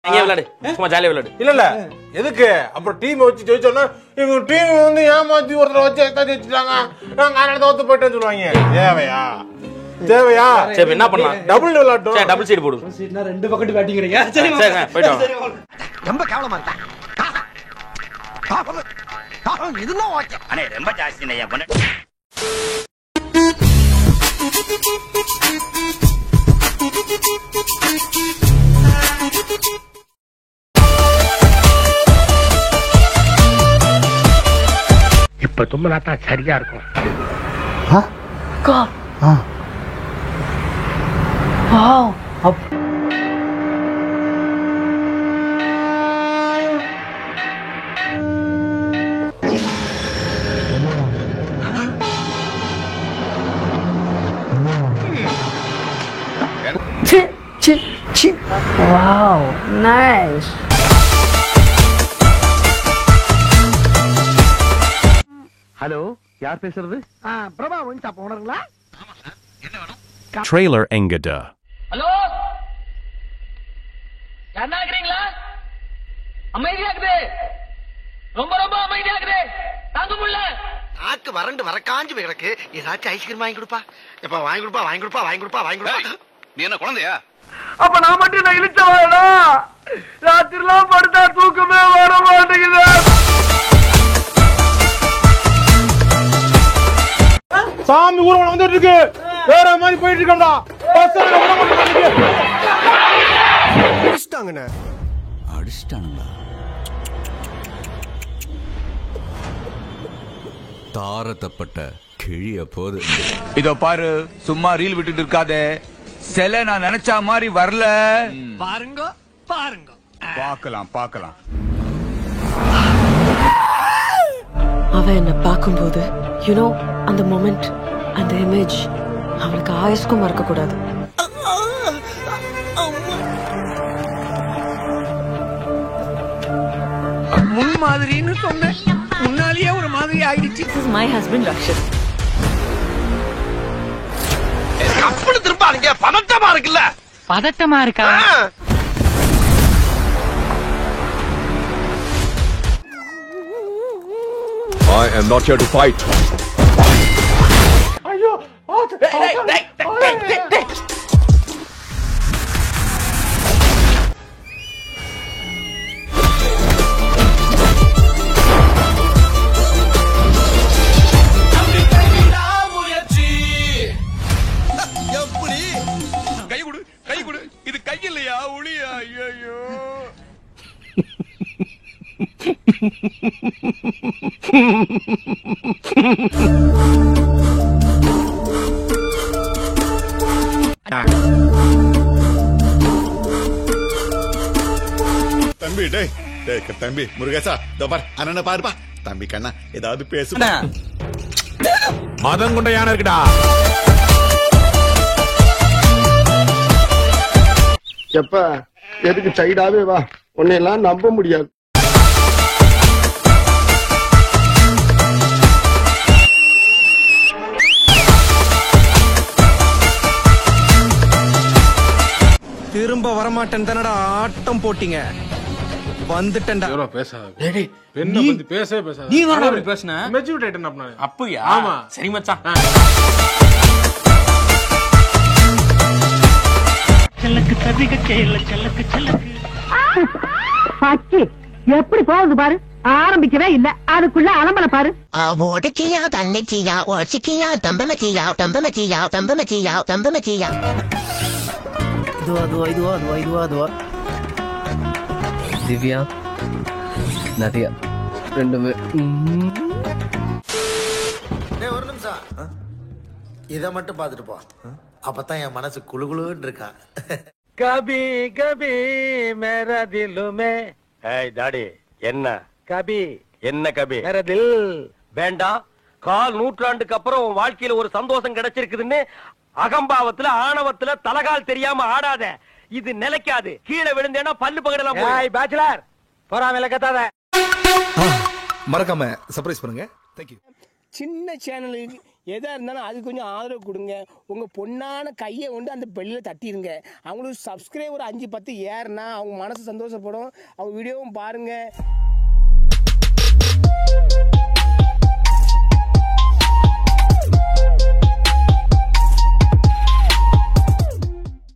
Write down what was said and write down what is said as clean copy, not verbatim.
விளையாடு சும்மா ஜாலியா விளையாடு. இல்ல எதுக்கு அப்புறம் டீம் வச்சு ஜெயிச்சோம்னா இவங்க டீம் வந்து ஏமாத்தி ஒருத்தர் வச்சு ஜெயிச்சுட்டாங்க நாங்க அதனால தோத்து போயிட்டேன்னு சொல்லுவாங்க. தேவையா சரி என்ன பண்ணலாம்? டபுள் விளையாட்டோம். சரி டபுள் சைடு போடு. சீட்னா ரெண்டு பக்கெட் பேட்டிங் கிடையா? சரி சரி போய்டோம். ரொம்ப கேவலமா இருக்கா? இதுனா ஓகே. அண்ணே ரொம்ப ஜாஸ்தி நையா பண்ணு. இப்ப தும்மலாட்டா சரியா இருக்கும். Wow, nice. ஹலோ யார் பேசுறது? பிரபா ஒன் ஷாப் ஓனருங்களா? Trailer Engada. ஹலோ யாரா இருக்கீங்களா? அமைதியா இருக்குது. ரொம்ப ரொம்ப அமைதியா இருக்குது. தாங்க முடியல. ஆக்கு வறண்டு வரக்காஞ்சு கிடக்கு. ஏதாச்சும் ஐஸ்கிரீம் வாங்கி கொடுப்பா. எப்பா வாங்கி கொடுப்பா வாங்கி கொடுப்பா வாங்கி கொடுப்பா வாங்கி கொடுப்பா. நீ என்ன குழந்தையா? அப்ப நான் மட்டும் நான் இழுச்சவாடா. ராத்திரிலாம் படுத்தா தூக்கமே வர மாட்டேங்குது. சாமி ஊர்வலம் வந்துட்டு இருக்கு. வேற மாதிரி போயிட்டு இருக்கோம்டா. அடிச்சிட்டாங்கண்ணே. அடிச்சிட்டானுங்களா? தாரத்தப்பட்ட கிழிய போது. இதோ பாரு, சும்மா ரீல் விட்டுட்டு இருக்காதே. சில நான் நினைச்ச மாதிரி வரல. பாருங்க பாருங்க. பார்க்கலாம் பார்க்கலாம். அவ என்ன பார்க்கும்போது அந்த மொமெண்ட் அந்த இமேஜ் அவளுக்கு ஆயுஸ்க்கும் மறக்க கூடாது. முன் மாதிரின்னு சொன்னேன். முன்னாலேயே ஒரு மாதிரி ஆயிடுச்சு. This is my husband Rakshit. கப்பல் திருப்பாருங்க. பதட்டமா இருக்குல்ல? பதட்டமா இருக்கா? I am not here to fight. ஐயோ எப்படி? கை கொடு கை கொடு. இது கை இல்லையா ஒளியா? ஐயோ தம்பி டேய் தம்பி முருகேசா தோபார் அண்ணனை பாருப்பா. தம்பி கண்ணா ஏதாவது பேசு. மதம் கொண்ட யானை இருக்குடா. எப்ப எதுக்கு சைடாவே வா. உன்னையெல்லாம் நம்ப முடியாது. திரும்ப வரமாட்டேன் தானடா ஆட்டம் போட்டீங்க. வந்துட்டேன்டா. பேசாத. பெண்ணை பத்தி பேசவே பேசாத. நீ தான அப்படி பேசுன? மெச்சூரிட்டி ஆயிட்டேன் அப்ப நானு. அப்படியா? ஆமா. சரி மச்சான். செல்லக்கு தவிக செயல்ல செல்லக்கு செல்லக்கு. பாச்சி எப்படி போகுது பாரு. ஆரம்பிக்கவே இல்ல அதுக்குள்ள அலம்பல பாரு. ஓடச்சியா தன்னைச்சியா ஓடச்சியா தம்பமச்சியா தம்பமச்சியா தம்பமச்சியா தம்பமச்சியா. இதுவா திவ்யா நதியா ரெண்டுமே. ஒரு நிமிஷம் இத மட்டும் பாத்துட்டு போ. அப்பதான் என் மனசு குளுகுளுன்னு இருக்கா. கபி கபி மேரா திலுமே. ஏய் டாடி என்ன கபி என்ன கபி? மேரா தில். வேண்டாம். கால் நூற்றாண்டுக்கு அப்புறம் உன் வாழ்க்கையில ஒரு சந்தோஷம் கிடைச்சிருக்குதுன்னு அகம்பாவத்துல ஆணவத்துல தலகால் தெரியாம ஆடாத. இது நிலைக்காது. கீழே விழுந்தேன்னா பல்லு பகடலாம். பேச்சுலர் போறாம கத்தாத. மறக்காம சர்ப்ரைஸ் பண்ணுங்க. தேங்க்யூ. சின்ன சேனலுக்கு எதா இருந்தாலும் அது கொஞ்சம் ஆதரவு கொடுங்க. உங்க பொண்ணான கையை கொண்டு அந்த பெல்லில தட்டிடுங்க. அவங்களுக்கு சப்ஸ்கிரைபர் 5-10 ஏறுனா அவங்க மனசு சந்தோஷப்படும். அவங்க வீடியோவும் பாருங்க.